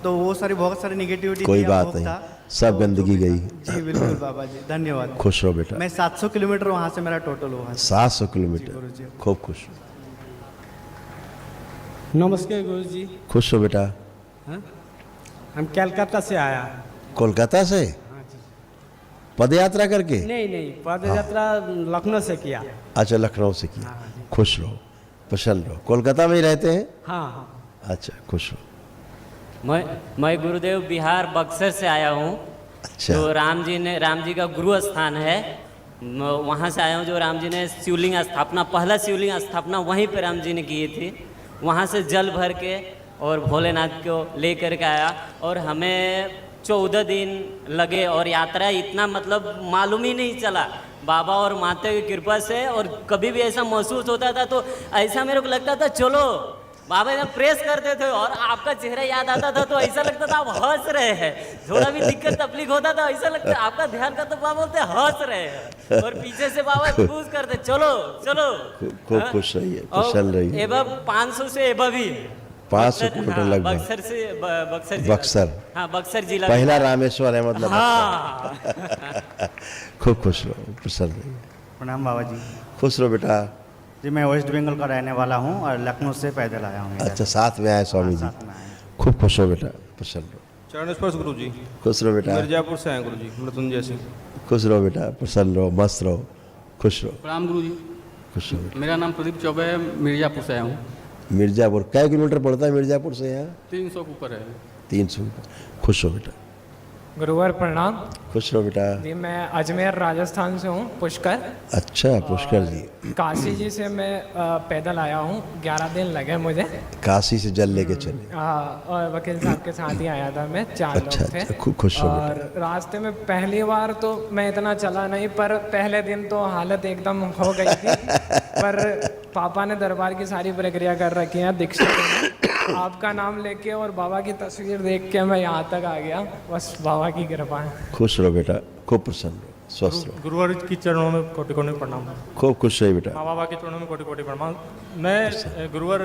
तो वो सारी बहुत सारी निगेटिविटी कोई बात नहीं, सब गंदगी गई। जी बिल्कुल बाबा जी, धन्यवाद। खुश रहो बेटा। मैं 700 किलोमीटर वहाँ से मेरा टोटल हुआ है। 700 किलोमीटर, गुरुजी। खूब खुश हो। नमस्कार गुरु जी। खुश हो बेटा। हम कलकत्ता से आया। कोलकाता से पद यात्रा करके? नहीं, पद यात्रा लखनऊ से किया। अच्छा, लखनऊ से किया। खुश रहो, प्रसन्न रहो। कोलकाता में ही रहते हैं? हाँ। अच्छा, खुश हो। मैं गुरुदेव बिहार बक्सर से आया हूँ। अच्छा। जो राम जी का गुरु स्थान है, वहाँ से आया हूँ। जो राम जी ने शिवलिंग स्थापना, पहला शिवलिंग स्थापना वहीं पे राम जी ने की थी। वहाँ से जल भर के और भोलेनाथ को ले कर के आया, और हमें 14 दिन लगे, और यात्रा इतना मतलब मालूम ही नहीं चला, बाबा और माता की कृपा से। और कभी भी ऐसा महसूस होता था तो ऐसा मेरे को लगता था चलो, बाबा ने प्रेस करते थे और आपका चेहरा याद आता था तो ऐसा लगता था आप हंस रहे हैं। थोड़ा भी दिक्कत तकलीफ होता था ऐसा लगता था आपका ध्यान करते बाबा बोलते हंस रहे हैं, और पीछे से बाबा पूछ करते चलो चलो। खूब खुश रहिए, प्रसन्न रहिए। एबव 500 से एबव ही 500 किलोमीटर लगभग। बक्सर से बक्सर, हाँ बक्सर जिला, पहला रामेश्वर है मतलब। हाँ। खूब खुश रहो, प्रसन्न रहिए। प्रणाम बाबा जी। खुश रहो बेटा। जी मैं वेस्ट बंगाल का रहने वाला हूँ और लखनऊ से पैदल आया हूँ। अच्छा, साथ में आए स्वामी जी। साथ में आए। खूब खुश हो बेटा, प्रसन्न रहो। चरण स्पर्श गुरु जी। खुश रहो बेटा। मिर्जापुर से हैं गुरु जी, मृत्युंजय सिंह। खुश रहो बेटा, प्रसन्न रहो, मस्त रहो, खुश रहो। प्रणाम गुरु जी। खुश रहो बेटा। मेरा नाम प्रदीप चौबे है, मिर्जापुर से आया हूँ। मिर्जापुर कै किलोमीटर पड़ता है मिर्जापुर से यहाँ? 300 के ऊपर है। 300। खुश हो बेटा। गुरुवार प्रणाम खुश रहो बेटा। जी। मैं अजमेर राजस्थान से हूँ, पुष्कर। अच्छा, पुष्कर जी। काशी जी से मैं पैदल आया हूँ, 11 दिन लगे मुझे। काशी से जल लेके चले? और वकील साहब के साथ ही आया था मैं, 4 अच्छा, लोग थे। अच्छा, खूब खुश हो और रास्ते में पहली बार तो मैं इतना चला नहीं, पर पहले दिन तो हालत एकदम हो गई थी। पर पापा ने दरबार की सारी प्रक्रिया कर रखी है, दीक्षित में। आपका नाम लेके और बाबा की तस्वीर देख के मैं यहाँ तक आ गया, बस बाबा की कृपा है। खुश रहो बेटा, खूब प्रसन्न रहो, स्वस्थ रहो। गुरुवार की चरणों में कोटि कोटि प्रणाम। खूब खुश रहिए बेटा। माँ बाबा के चरणों में कोटि कोटि प्रणाम। मैं गुरुवार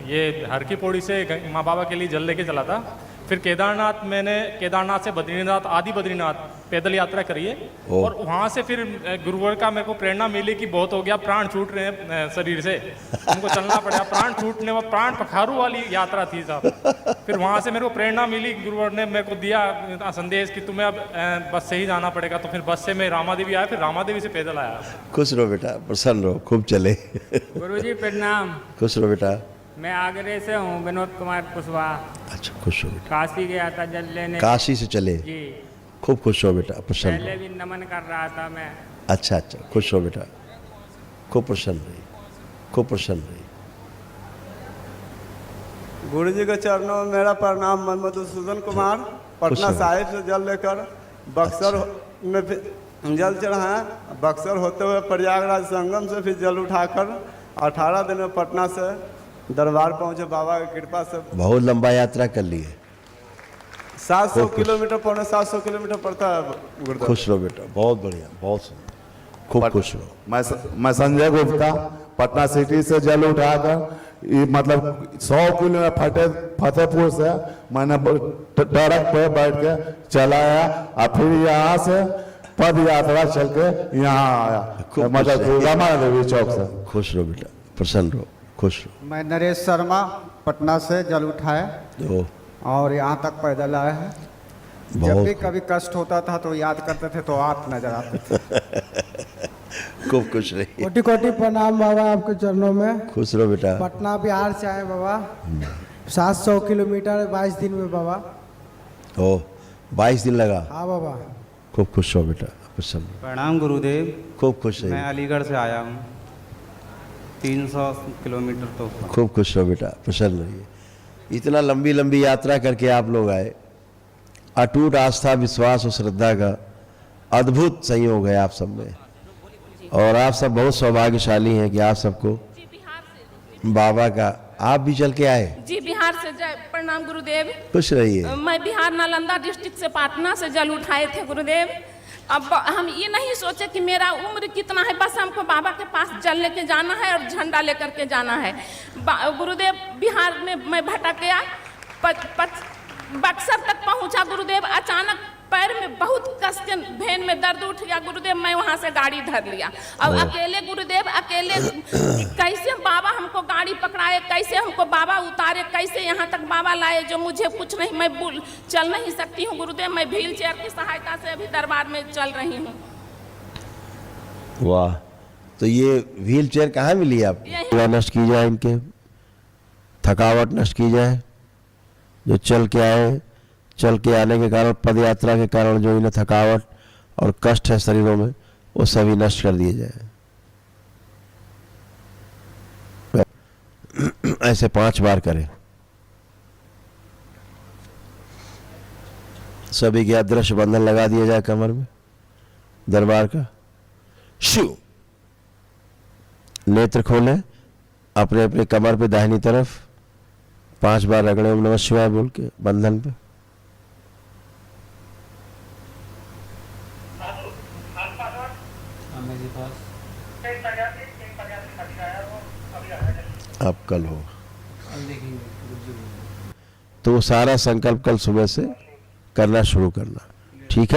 ये हर की पौड़ी से माँ बाबा के लिए जल लेके चला था। फिर केदारनाथ से बद्रीनाथ, आदि बद्रीनाथ पैदल यात्रा करी है। और वहाँ से फिर गुरुवार का मेरे को प्रेरणा मिली कि बहुत हो गया, प्राण छूट रहे हैं शरीर से, उनको चलना पड़ेगा। प्राण छूटने व प्राण पखारू वाली यात्रा थी साहब। फिर वहाँ से मेरे को प्रेरणा मिली, गुरुवार ने मेरे को दिया संदेश कि तुम्हें अब बस से ही जाना पड़ेगा। तो फिर बस से मैं रामा देवी आया, फिर रामा देवी से पैदल आया। खुश रहो बेटा, प्रसन्न रहो, खूब चले। गुरुजी प्रणाम। खुश रहो बेटा। मैं आगरे से हूँ, विनोद कुमार कुशवाहा। अच्छा, खुश हो बेटा। काशी गया था जल लेने। काशी से चले? जी। खूब खुश हो बेटा, प्रसन्न पहले रहो। भी नमन कर रहा था मैं। अच्छा अच्छा, खुश हो बेटा, खूब प्रसन्न रहिए, खूब प्रसन्न रहिए। गुरु जी के चरणों में मेरा प्रणाम। मैं मधुसूदन कुमार, पटना साहिब से जल लेकर बक्सर में फिर जल चढ़ाया। बक्सर होते हुए प्रयागराज संगम से फिर जल उठाकर 18 दिन में पटना से दरबार पहुंचे, बाबा की कृपा से। बहुत लंबा यात्रा कर ली है। 700 किलोमीटर, पौने 700 किलोमीटर पड़ता है गुरुद्वारा। खुश रहो बेटा, बहुत बढ़िया, बहुत सुंदर, खूब खुश रहो। मैं संजय गुप्ता, पटना सिटी से जल उठाकर ये मतलब 100 किलोमीटर फतेहपुर से मैंने ट्रक पे बैठ के चला आया, और फिर यहाँ से पद यात्रा चल के यहाँ आया, मतलब रामा देवी चौक से। खुश रहो बेटा, प्रसन्न रहो, खुश रहो। मैं नरेश शर्मा, पटना से जल उठाया और यहाँ तक पैदल आया है। जब भी कभी कष्ट होता था तो याद करते थे तो आप नजर आते थे। खूब खुश रहिए। कोटि कोटि प्रणाम बाबा आपके चरणों में। खुश रहो बेटा। पटना बिहार से आए बाबा, 700 किलोमीटर 22 दिन में बाबा। 22 दिन लगा? हाँ बाबा। खूब खुश हो बेटा, प्रसन्न। प्रणाम गुरुदेव। खूब खुश रहिए। मैं अलीगढ़ से आया हूँ, 300 किलोमीटर। तो खूब खुश रहो बेटा, प्रसन्न रहिए। इतना लंबी लंबी यात्रा करके आप लोग आए, अटूट आस्था, विश्वास और श्रद्धा का अद्भुत संयोग है आप सब में, और आप सब बहुत सौभाग्यशाली हैं कि आप सबको बाबा का, आप भी चल के आए? जी बिहार से प्रणाम गुरुदेव। खुश रहिए। मैं बिहार नालंदा डिस्ट्रिक्ट से पाटना से जल उठाए थे गुरुदेव। अब हम ये नहीं सोचे कि मेरा उम्र कितना है, बस हमको बाबा के पास जल लेके जाना है और झंडा लेकर के जाना है। गुरुदेव बिहार में मैं भटक गया, बक्सर तक पहुंचा गुरुदेव। अचानक पैर में बहुत कस के भेन में दर्द उठ गया गुरुदेव, मैं वहां से गाड़ी धर लिया। अब अकेले गुरुदेव अकेले कैसे बाबा हमको गाड़ी पकड़ाए, कैसे हमको बाबा उतारे, कैसे यहाँ तक बाबा लाए, जो मुझे कुछ नहीं, मैं चल नहीं सकती हूँ गुरुदेव। मैं व्हील चेयर की सहायता से अभी दरबार में चल रही हूँ। वाह, तो ये व्हील चेयर कहाँ मिली आपको? नष्ट की जाए, इनके थकावट नष्ट की जाए, जो चल के आए, चल के आने के कारण, पद यात्रा के कारण जो इन्हें थकावट और कष्ट है शरीरों में, वो सभी नष्ट कर दिए जाए। ऐसे 5 बार करें। सभी के अदृश्य बंधन लगा दिया जाए कमर में दरबार का। शू, नेत्र खोलें अपने अपने कमर पे दाहिनी तरफ, 5 बार रगड़े ओम नमः शिवाय बोल के बंधन पे। अब कल हो तो सारा संकल्प कल सुबह से करना शुरू करना, ठीक है।